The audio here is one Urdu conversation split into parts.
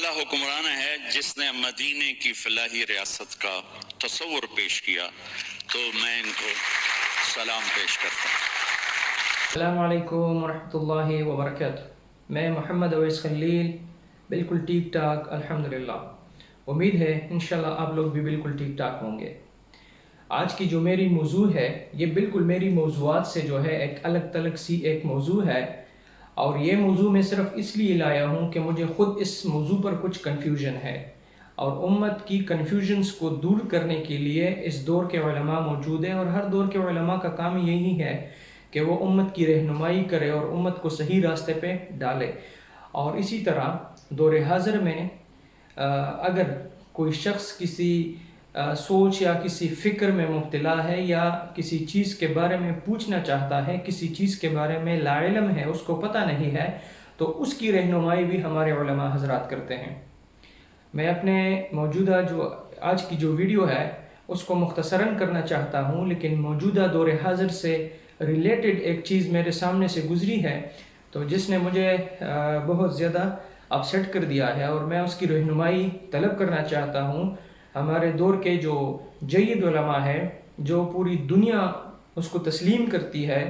اللہ حکمران ہے جس نے مدینے کی فلاحی ریاست کا تصور پیش کیا، تو میں ان کو سلام پیش کرتا ہوں۔ السلام علیکم ورحمۃ اللہ وبرکاتہ۔ میں محمد اویس خلیل، بالکل ٹھیک ٹھاک الحمدللہ۔ امید ہے انشاءاللہ آپ لوگ بھی بالکل ٹھیک ٹھاک ہوں گے۔ آج کی جو میری موضوع ہے یہ بالکل میری موضوعات سے جو ہے ایک الگ تلگ سی ایک موضوع ہے، اور یہ موضوع میں صرف اس لیے لایا ہوں کہ مجھے خود اس موضوع پر کچھ کنفیوژن ہے، اور امت کی کنفیوژنز کو دور کرنے کے لیے اس دور کے علماء موجود ہیں، اور ہر دور کے علماء کا کام یہی ہے کہ وہ امت کی رہنمائی کرے اور امت کو صحیح راستے پہ ڈالے۔ اور اسی طرح دور حاضر میں اگر کوئی شخص کسی سوچ یا کسی فکر میں مبتلا ہے یا کسی چیز کے بارے میں پوچھنا چاہتا ہے، کسی چیز کے بارے میں لا علم ہے، اس کو پتہ نہیں ہے، تو اس کی رہنمائی بھی ہمارے علماء حضرات کرتے ہیں۔ میں اپنے موجودہ جو آج کی جو ویڈیو ہے اس کو مختصراً کرنا چاہتا ہوں، لیکن موجودہ دور حاضر سے ریلیٹڈ ایک چیز میرے سامنے سے گزری ہے تو جس نے مجھے بہت زیادہ اپسیٹ کر دیا ہے، اور میں اس کی رہنمائی طلب کرنا چاہتا ہوں۔ ہمارے دور کے جو جید علماء ہے، جو پوری دنیا اس کو تسلیم کرتی ہے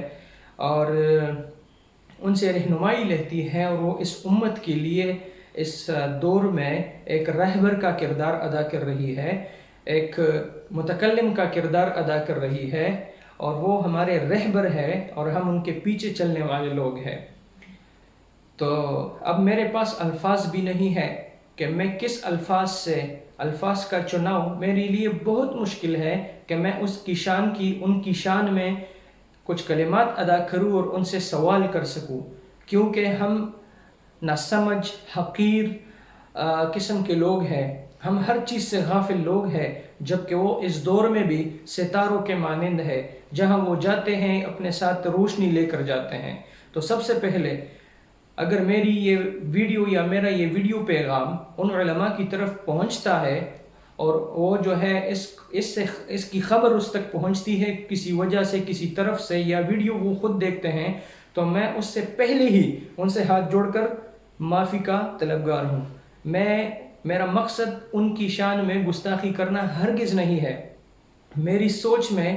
اور ان سے رہنمائی لیتی ہے، اور وہ اس امت کے لیے اس دور میں ایک رہبر کا کردار ادا کر رہی ہے، ایک متکلم کا کردار ادا کر رہی ہے، اور وہ ہمارے رہبر ہے اور ہم ان کے پیچھے چلنے والے لوگ ہیں۔ تو اب میرے پاس الفاظ بھی نہیں ہے کہ میں کس الفاظ کا چناؤ میرے لیے بہت مشکل ہے کہ میں ان کی شان میں کچھ کلمات ادا کروں اور ان سے سوال کر سکوں، کیونکہ ہم ناسمجھ حقیر قسم کے لوگ ہیں، ہم ہر چیز سے غافل لوگ ہیں، جبکہ وہ اس دور میں بھی ستاروں کے مانند ہے، جہاں وہ جاتے ہیں اپنے ساتھ روشنی لے کر جاتے ہیں۔ تو سب سے پہلے اگر میری یہ ویڈیو یا میرا یہ ویڈیو پیغام ان علماء کی طرف پہنچتا ہے اور وہ جو ہے اس کی خبر اس تک پہنچتی ہے کسی وجہ سے، کسی طرف سے، یا ویڈیو وہ خود دیکھتے ہیں، تو میں اس سے پہلے ہی ان سے ہاتھ جوڑ کر معافی کا طلبگار ہوں۔ میرا مقصد ان کی شان میں گستاخی کرنا ہرگز نہیں ہے۔ میری سوچ میں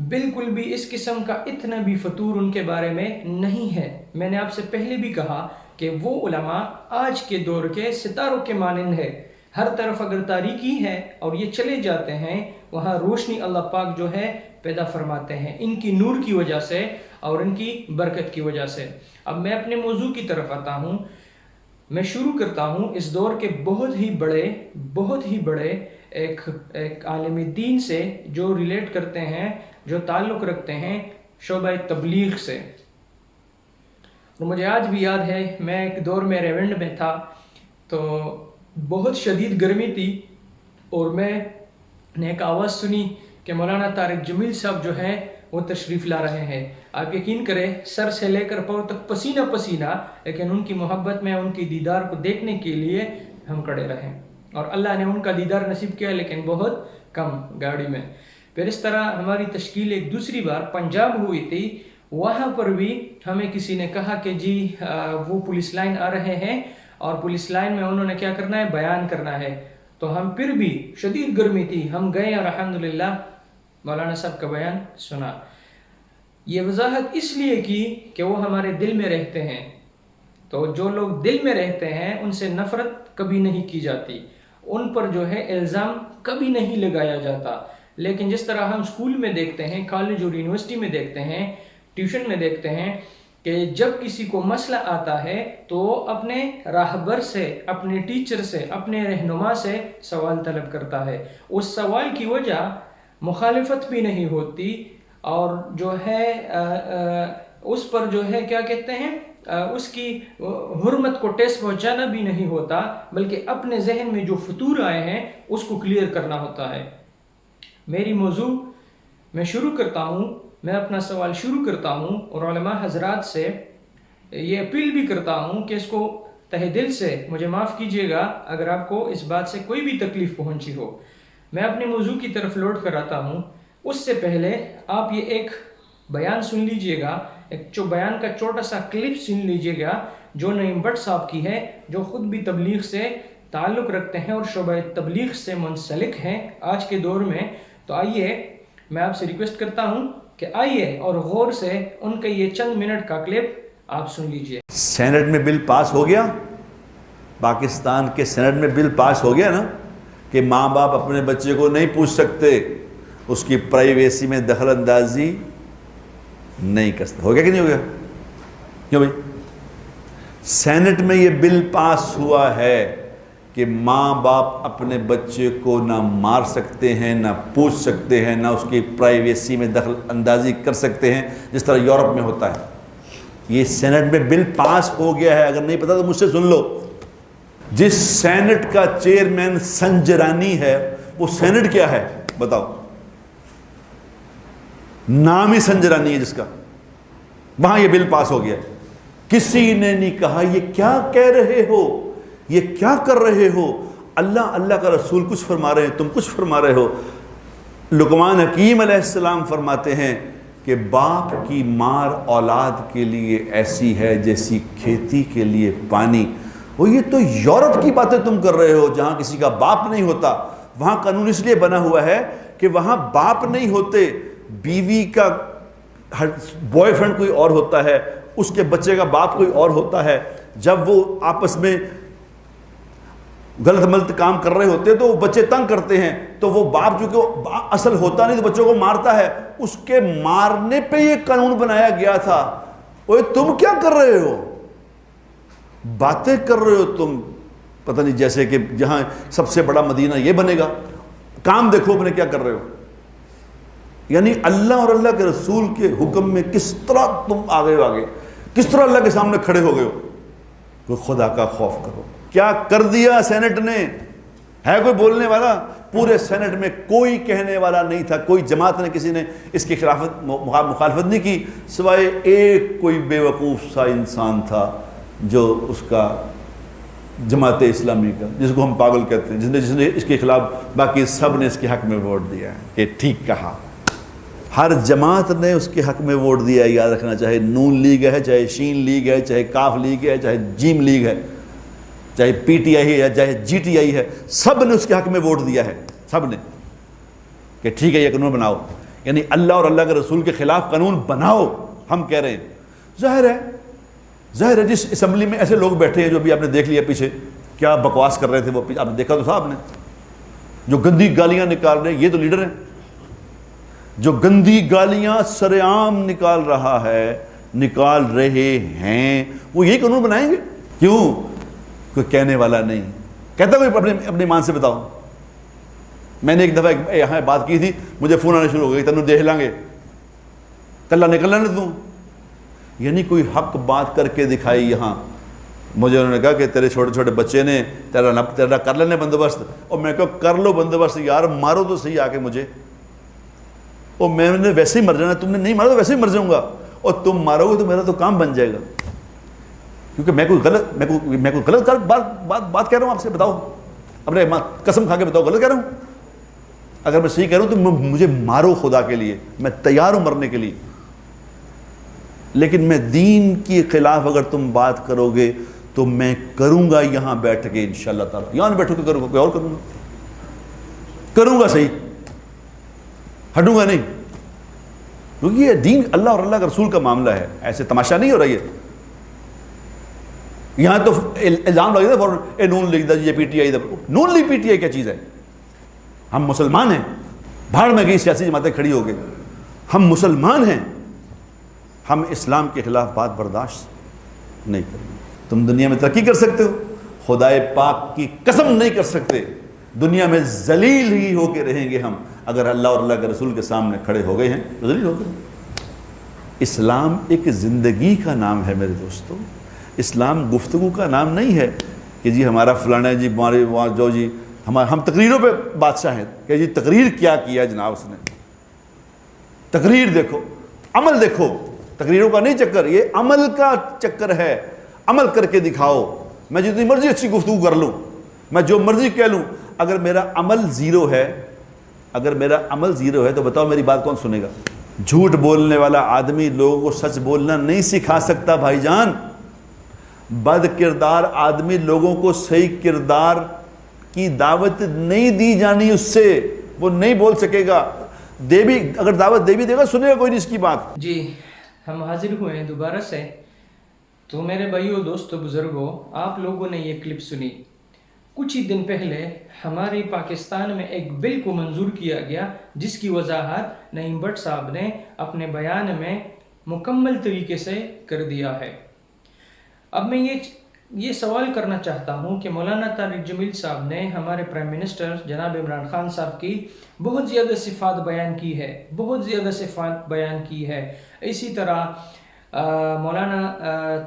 بالکل بھی اس قسم کا اتنا بھی فطور ان کے بارے میں نہیں ہے۔ میں نے آپ سے پہلے بھی کہا کہ وہ علماء آج کے دور کے ستاروں کے مانند ہے، ہر طرف اگر تاریکی ہے اور یہ چلے جاتے ہیں، وہاں روشنی اللہ پاک جو ہے پیدا فرماتے ہیں، ان کی نور کی وجہ سے اور ان کی برکت کی وجہ سے۔ اب میں اپنے موضوع کی طرف آتا ہوں۔ میں شروع کرتا ہوں اس دور کے بہت ہی بڑے ایک عالم دین سے، جو ریلیٹ کرتے ہیں، جو تعلق رکھتے ہیں شعبہ تبلیغ سے۔ اور مجھے آج بھی یاد ہے، میں ایک دور میں ریونڈ میں تھا، تو بہت شدید گرمی تھی، اور میں نے ایک آواز سنی کہ مولانا طارق جمیل صاحب جو ہیں وہ تشریف لا رہے ہیں۔ آپ یقین کریں، سر سے لے کر پاؤں تک پسینہ پسینہ، لیکن ان کی محبت میں ان کی دیدار کو دیکھنے کے لیے ہم کھڑے رہے، اور اللہ نے ان کا دیدار نصیب کیا، لیکن بہت کم گاڑی میں۔ پھر اس طرح ہماری تشکیل ایک دوسری بار پنجاب ہوئی تھی، وہاں پر بھی ہمیں کسی نے کہا کہ جی وہ پولیس لائن آ رہے ہیں، اور پولیس لائن میں انہوں نے کیا کرنا ہے، بیان کرنا ہے۔ تو ہم پھر بھی شدید گرمی تھی، ہم گئے اور الحمدللہ مولانا صاحب کا بیان سنا۔ یہ وضاحت اس لیے کی کہ وہ ہمارے دل میں رہتے ہیں، تو جو لوگ دل میں رہتے ہیں ان سے نفرت کبھی نہیں کی جاتی، ان پر جو ہے الزام کبھی نہیں لگایا جاتا۔ لیکن جس طرح ہم اسکول میں دیکھتے ہیں، کالج اور یونیورسٹی میں دیکھتے ہیں، ٹیوشن میں دیکھتے ہیں کہ جب کسی کو مسئلہ آتا ہے تو اپنے راہبر سے، اپنے ٹیچر سے، اپنے رہنما سے سوال طلب کرتا ہے۔ اس سوال کی وجہ مخالفت بھی نہیں ہوتی، اور جو ہے اس پر جو ہے کیا کہتے ہیں، اس کی حرمت کو ٹیس پہنچانا بھی نہیں ہوتا، بلکہ اپنے ذہن میں جو فطور آئے ہیں اس کو کلیئر کرنا ہوتا ہے۔ میری موضوع میں شروع کرتا ہوں، میں اپنا سوال شروع کرتا ہوں، اور علماء حضرات سے یہ اپیل بھی کرتا ہوں کہ اس کو تہہ دل سے مجھے معاف کیجیے گا اگر آپ کو اس بات سے کوئی بھی تکلیف پہنچی ہو۔ میں اپنے موضوع کی طرف لوٹ کر آتا ہوں۔ اس سے پہلے آپ یہ ایک بیان سن لیجئے گا، ایک بیان کا چھوٹا سا کلپ سن لیجئے گا، جو نعیم بٹ صاحب کی ہے، جو خود بھی تبلیغ سے تعلق رکھتے ہیں اور شعبہ تبلیغ سے منسلک ہیں آج کے دور میں، تو آئیے میں آپ سے ریکویسٹ کرتا ہوں کہ آئیے اور غور سے ان کا یہ چند منٹ کا کلپ آپ سن لیجئے۔ سینٹ میں بل پاس ہو گیا، پاکستان کے سینٹ میں بل پاس ہو گیا نا کہ ماں باپ اپنے بچے کو نہیں پوچھ سکتے، اس کی پرائیویسی میں دخل اندازی نہیں کر سکتے۔ ہو گیا کہ نہیں ہو گیا؟ کیوں بھائی؟ سینٹ میں یہ بل پاس ہوا ہے کہ ماں باپ اپنے بچے کو نہ مار سکتے ہیں، نہ پوچھ سکتے ہیں، نہ اس کی پرائیویسی میں دخل اندازی کر سکتے ہیں جس طرح یورپ میں ہوتا ہے۔ یہ سینٹ میں بل پاس ہو گیا ہے، اگر نہیں پتا تو مجھ سے سن لو۔ جس سینٹ کا چیئرمین سنجرانی ہے، وہ سینٹ کیا ہے بتاؤ؟ نام ہی سنجرانی ہے جس کا، وہاں یہ بل پاس ہو گیا۔ کسی نے نہیں کہا یہ کیا کہہ رہے ہو، یہ کیا کر رہے ہو، اللہ کا رسول کچھ فرما رہے ہیں، تم کچھ فرما رہے ہو۔ لقمان حکیم علیہ السلام فرماتے ہیں کہ باپ کی مار اولاد کے لیے ایسی ہے جیسی کھیتی کے لیے پانی۔ وہ یہ تو یورپ کی باتیں تم کر رہے ہو جہاں کسی کا باپ نہیں ہوتا۔ وہاں قانون اس لیے بنا ہوا ہے کہ وہاں باپ نہیں ہوتے، بیوی کا بوائے فرینڈ کوئی اور ہوتا ہے، اس کے بچے کا باپ کوئی اور ہوتا ہے۔ جب وہ آپس میں غلط ملت کام کر رہے ہوتے تو وہ بچے تنگ کرتے ہیں، تو وہ باپ جو کہ اصل ہوتا نہیں تو بچوں کو مارتا ہے، اس کے مارنے پہ یہ قانون بنایا گیا تھا۔ اوے تم کیا کر رہے ہو، باتیں کر رہے ہو تم، پتہ نہیں جیسے کہ جہاں سب سے بڑا مدینہ یہ بنے گا۔ کام دیکھو اپنے کیا کر رہے ہو۔ یعنی اللہ اور اللہ کے رسول کے حکم میں کس طرح تم آگے کس طرح اللہ کے سامنے کھڑے ہو گئے ہو۔ کوئی خدا کا خوف کرو۔ کیا کر دیا سینٹ نے؟ ہے کوئی بولنے والا؟ پورے سینٹ میں کوئی کہنے والا نہیں تھا، کوئی جماعت نے کسی نے اس کی مخالفت نہیں کی، سوائے ایک کوئی بے وقوف سا انسان تھا جو اس کا جماعت اسلامی کا، جس کو ہم پاگل کہتے ہیں، جس نے اس کے خلاف، باقی سب نے اس کے حق میں ووٹ دیا ہے کہ ٹھیک کہا۔ ہر جماعت نے اس کے حق میں ووٹ دیا ہے، یاد رکھنا، چاہے نون لیگ ہے، چاہے شین لیگ ہے، چاہے کاف لیگ ہے، چاہے جیم لیگ ہے، چاہے پی ٹی آئی ہے، چاہے جی ٹی آئی ہے، سب نے اس کے حق میں ووٹ دیا ہے، سب نے، کہ ٹھیک ہے یہ قانون بناؤ، یعنی اللہ اور اللہ کے رسول کے خلاف قانون بناؤ۔ ہم کہہ رہے ہیں ظاہر ہے جس اسمبلی میں ایسے لوگ بیٹھے ہیں جو ابھی آپ نے دیکھ لیا پیچھے کیا بکواس کر رہے تھے، وہ آپ نے دیکھا تو تھا، آپ نے جو گندی گالیاں نکال رہے ہیں، یہ تو لیڈر ہیں جو گندی گالیاں سرعام نکال رہے ہیں، وہ یہی قانون بنائیں گے؟ کیوں؟ کوئی کہنے والا نہیں کہتا، کوئی اپنی مان سے بتاؤ۔ میں نے ایک دفعہ یہاں بات کی تھی، مجھے فون آنے شروع ہو گئے، تنو دیکھ لیں گے، کلّا نکلنا نہیں تم، یعنی کوئی حق بات کر کے دکھائی۔ یہاں مجھے انہوں نے کہا کہ تیرے چھوٹے چھوٹے بچے نے تیرا کر لینے بندوبست، اور میں کہا کر لو بندوبست یار، مارو تو صحیح آ کے مجھے، اور میں نے ویسے ہی مر جانا، تم نے نہیں مارا تو ویسے ہی مر جاؤں گا، اور تم مارو گے تو میرا تو کام بن جائے گا، کیونکہ میں کوئی غلط بات کہہ رہا ہوں آپ سے، بتاؤ اپنے قسم کھا کے بتاؤ غلط کہہ رہا ہوں؟ اگر میں صحیح کہہ رہا ہوں تو مجھے مارو خدا کے لیے، میں تیار ہوں مرنے کے لیے، لیکن میں دین کے خلاف اگر تم بات کرو گے تو میں کروں گا یہاں بیٹھ کے انشاءاللہ تعالی، یہاں بیٹھو کے کروں گا، کوئی اور کروں گا صحیح، ہٹوں گا نہیں، کیونکہ یہ دین اللہ اور اللہ کے رسول کا معاملہ ہے، ایسے تماشا نہیں ہو رہا ہے۔ یہاں تو الزام لگے تھے فوراً، اے نون لیگ دا، یہ پی ٹی آئی دا، Noon League P T I کیا چیز ہے؟ ہم مسلمان ہیں، بھاڑ میں گئی سیاسی جماعتیں کھڑی ہو گئی، ہم مسلمان ہیں، ہم اسلام کے خلاف بات برداشت نہیں کریں گے۔ تم دنیا میں ترقی کر سکتے ہو، خدائے پاک کی قسم نہیں کر سکتے، دنیا میں ذلیل ہی ہو کے رہیں گے ہم، اگر اللہ اور اللہ کے رسول کے سامنے کھڑے ہو گئے ہیں تو ذلیل ہو گئے۔ اسلام ایک زندگی کا نام ہے میرے دوستو، اسلام گفتگو کا نام نہیں ہے کہ جی ہمارا فلانا جی ہمارے وہاں جو جی ہم تقریروں پہ بادشاہ ہیں کہ جی تقریر کیا جناب اس نے، تقریر دیکھو، عمل دیکھو، تقریروں کا نہیں چکر، یہ عمل کا چکر ہے، عمل کر کے دکھاؤ۔ میں جتنی مرضی اچھی گفتگو کر لوں، میں جو مرضی کہہ لوں، اگر میرا عمل زیرو ہے تو بتاؤ میری بات کون سنے گا؟ جھوٹ بولنے والا آدمی لوگوں کو سچ بولنا نہیں سکھا سکتا بھائی جان۔ بد کردار آدمی لوگوں کو صحیح کردار کی دعوت نہیں دی جانی، اس سے وہ نہیں بول سکے گا، دے بھی اگر دعوت دے بھی دے گا سنے گا کوئی نہیں اس کی بات۔ جی ہم حاضر ہوئے ہیں دوبارہ سے۔ تو میرے بھائیوں، دوستو، بزرگوں، آپ لوگوں نے یہ کلپ سنی۔ کچھ ہی دن پہلے ہمارے پاکستان میں ایک بل کو منظور کیا گیا جس کی وضاحت نعیم بٹ صاحب نے اپنے بیان میں مکمل طریقے سے کر دیا ہے۔ اب میں یہ سوال کرنا چاہتا ہوں کہ مولانا طارق جمیل صاحب نے ہمارے پرائم منسٹر جناب عمران خان صاحب کی بہت زیادہ صفات بیان کی ہے، بہت زیادہ صفات بیان کی ہے۔ اسی طرح مولانا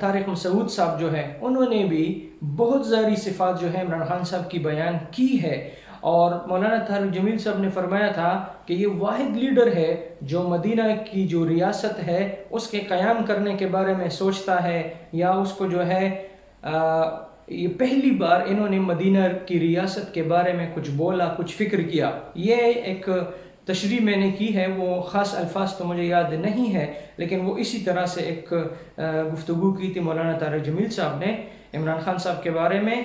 طارق مسعود صاحب جو ہے انہوں نے بھی بہت ساری صفات جو ہے عمران خان صاحب کی بیان کی ہے، اور مولانا طارق جمیل صاحب نے فرمایا تھا کہ یہ واحد لیڈر ہے جو مدینہ کی جو ریاست ہے اس کے قیام کرنے کے بارے میں سوچتا ہے، یا اس کو جو ہے یہ پہلی بار انہوں نے مدینہ کی ریاست کے بارے میں کچھ بولا، کچھ فکر کیا۔ یہ ایک تشریح میں نے کی ہے، وہ خاص الفاظ تو مجھے یاد نہیں ہے، لیکن وہ اسی طرح سے ایک گفتگو کی تھی مولانا طارق جمیل صاحب نے عمران خان صاحب کے بارے میں۔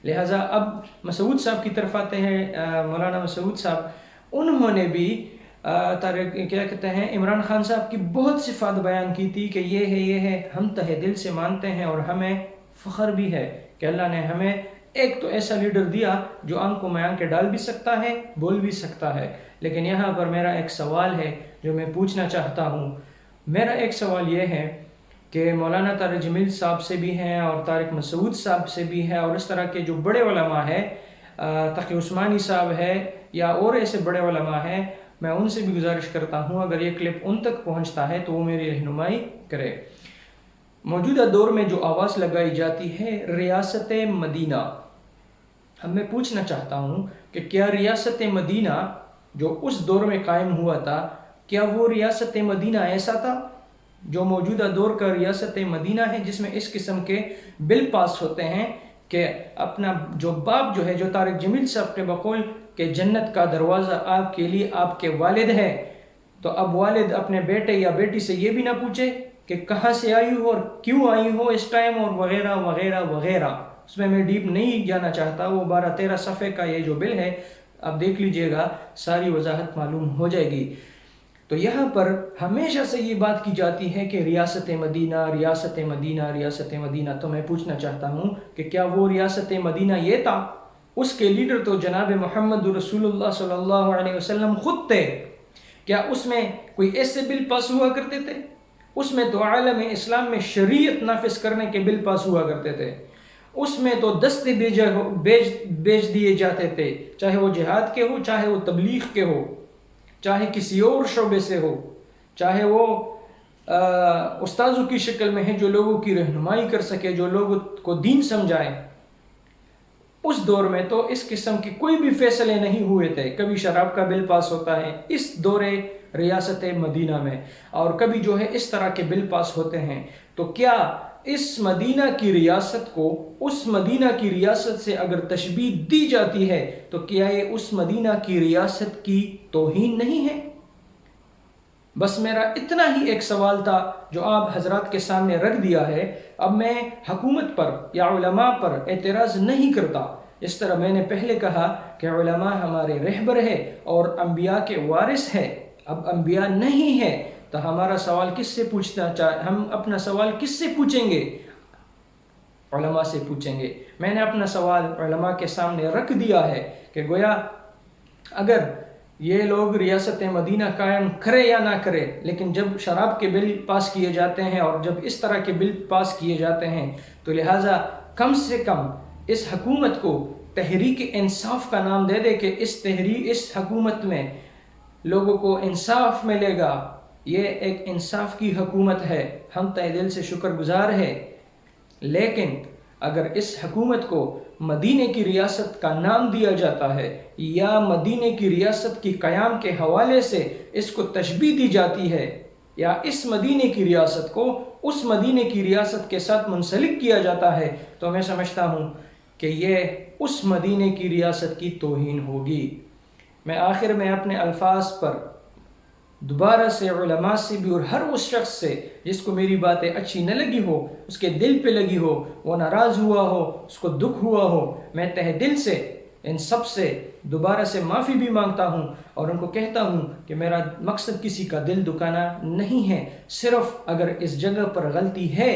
لہٰذا اب مسعود صاحب کی طرف آتے ہیں، مولانا مسعود صاحب انہوں نے بھی کیا کہتے ہیں عمران خان صاحب کی بہت صفات بیان کی تھی کہ یہ ہے، ہم تہہ دل سے مانتے ہیں اور ہمیں فخر بھی ہے کہ اللہ نے ہمیں ایک تو ایسا لیڈر دیا جو آنکھوں میں آنکھیں ڈال بھی سکتا ہے، بول بھی سکتا ہے۔ لیکن یہاں پر میرا ایک سوال ہے جو میں پوچھنا چاہتا ہوں۔ میرا ایک سوال یہ ہے کہ مولانا طارق جمیل صاحب سے بھی ہیں اور طارق مسعود صاحب سے بھی ہے، اور اس طرح کے جو بڑے علماء ہیں، تقی عثمانی صاحب ہے یا اور ایسے بڑے علماء ہیں، میں ان سے بھی گزارش کرتا ہوں اگر یہ کلپ ان تک پہنچتا ہے تو وہ میری رہنمائی کرے۔ موجودہ دور میں جو آواز لگائی جاتی ہے ریاست مدینہ، اب میں پوچھنا چاہتا ہوں کہ کیا ریاست مدینہ جو اس دور میں قائم ہوا تھا، کیا وہ ریاست مدینہ ایسا تھا جو موجودہ دور کا ریاست مدینہ ہے جس میں اس قسم کے بل پاس ہوتے ہیں کہ اپنا جو باپ جو ہے، جو طارق جمیل صاحب کے بقول کہ جنت کا دروازہ آپ کے لیے آپ کے والد ہے، تو اب والد اپنے بیٹے یا بیٹی سے یہ بھی نہ پوچھے کہ کہاں سے آئی ہو اور کیوں آئی ہو اس ٹائم، اور وغیرہ وغیرہ وغیرہ۔ اس میں ڈیپ نہیں جانا چاہتا، وہ 12-13 صفحے کا یہ جو بل ہے آپ دیکھ لیجئے گا، ساری وضاحت معلوم ہو جائے گی۔ تو یہاں پر ہمیشہ سے یہ بات کی جاتی ہے کہ ریاست مدینہ، ریاست مدینہ، ریاست مدینہ۔ تو میں پوچھنا چاہتا ہوں کہ کیا وہ ریاست مدینہ یہ تھا؟ اس کے لیڈر تو جناب محمد رسول اللہ صلی اللہ علیہ وسلم خود تھے۔ کیا اس میں کوئی ایسے بل پاس ہوا کرتے تھے؟ اس میں تو عالم اسلام میں شریعت نافذ کرنے کے بل پاس ہوا کرتے تھے، اس میں تو دستے بیچ دیے جاتے تھے، چاہے وہ جہاد کے ہو، چاہے وہ تبلیغ کے ہو، چاہے کسی اور شعبے سے ہو، چاہے وہ استاذوں کی شکل میں ہے جو لوگوں کی رہنمائی کر سکے، جو لوگوں کو دین سمجھائے۔ اس دور میں تو اس قسم کے کوئی بھی فیصلے نہیں ہوئے تھے۔ کبھی شراب کا بل پاس ہوتا ہے اس دور ریاست مدینہ میں، اور کبھی جو ہے اس طرح کے بل پاس ہوتے ہیں۔ تو کیا اس مدینہ کی ریاست کو اس مدینہ کی ریاست سے اگر تشبیہ دی جاتی ہے تو کیا یہ اس مدینہ کی ریاست کی توہین نہیں ہے؟ بس میرا اتنا ہی ایک سوال تھا جو آپ حضرات کے سامنے رکھ دیا ہے۔ اب میں حکومت پر یا علماء پر اعتراض نہیں کرتا، اس طرح میں نے پہلے کہا کہ علماء ہمارے رہبر ہے اور انبیاء کے وارث ہے۔ اب انبیاء نہیں ہے تو ہمارا سوال کس سے ہم اپنا سوال کس سے پوچھیں گے؟ علماء سے پوچھیں گے۔ میں نے اپنا سوال علماء کے سامنے رکھ دیا ہے کہ گویا اگر یہ لوگ ریاست مدینہ قائم کرے یا نہ کرے، لیکن جب شراب کے بل پاس کیے جاتے ہیں اور جب اس طرح کے بل پاس کیے جاتے ہیں تو لہٰذا کم سے کم اس حکومت کو تحریک انصاف کا نام دے دے کہ اس حکومت میں لوگوں کو انصاف ملے گا، یہ ایک انصاف کی حکومت ہے، ہم تہ دل سے شکر گزار ہے۔ لیکن اگر اس حکومت کو مدینے کی ریاست کا نام دیا جاتا ہے یا مدینے کی ریاست کی قیام کے حوالے سے اس کو تشبیہ دی جاتی ہے، یا اس مدینے کی ریاست کو اس مدینے کی ریاست کے ساتھ منسلک کیا جاتا ہے، تو میں سمجھتا ہوں کہ یہ اس مدینے کی ریاست کی توہین ہوگی۔ میں آخر میں اپنے الفاظ پر دوبارہ سے علماء سے بھی اور ہر اس شخص سے جس کو میری باتیں اچھی نہ لگی ہو، اس کے دل پہ لگی ہو، وہ ناراض ہوا ہو، اس کو دکھ ہوا ہو، میں تہ دل سے ان سب سے دوبارہ سے معافی بھی مانگتا ہوں اور ان کو کہتا ہوں کہ میرا مقصد کسی کا دل دکھانا نہیں ہے، صرف اگر اس جگہ پر غلطی ہے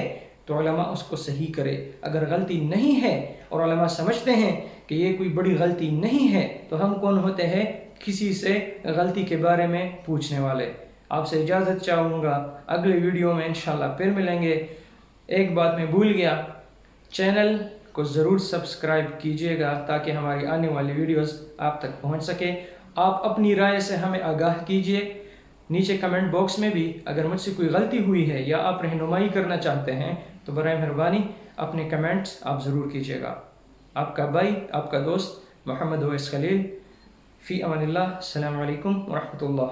تو علماء اس کو صحیح کرے، اگر غلطی نہیں ہے اور علماء سمجھتے ہیں کہ یہ کوئی بڑی غلطی نہیں ہے تو ہم کون ہوتے ہیں کسی سے غلطی کے بارے میں پوچھنے والے۔ آپ سے اجازت چاہوں گا، اگلے ویڈیو میں انشاءاللہ پھر ملیں گے۔ ایک بات میں بھول گیا، چینل کو ضرور سبسکرائب کیجئے گا تاکہ ہماری آنے والی ویڈیوز آپ تک پہنچ سکے۔ آپ اپنی رائے سے ہمیں آگاہ کیجئے، نیچے کمنٹ باکس میں بھی اگر مجھ سے کوئی غلطی ہوئی ہے یا آپ رہنمائی کرنا چاہتے ہیں تو برائے مہربانی اپنے کمنٹس آپ ضرور کیجئے گا۔ آپ کا بھائی، آپ کا دوست محمد اویس خلیل، فی امان اللہ، السلام علیکم ورحمۃ اللہ۔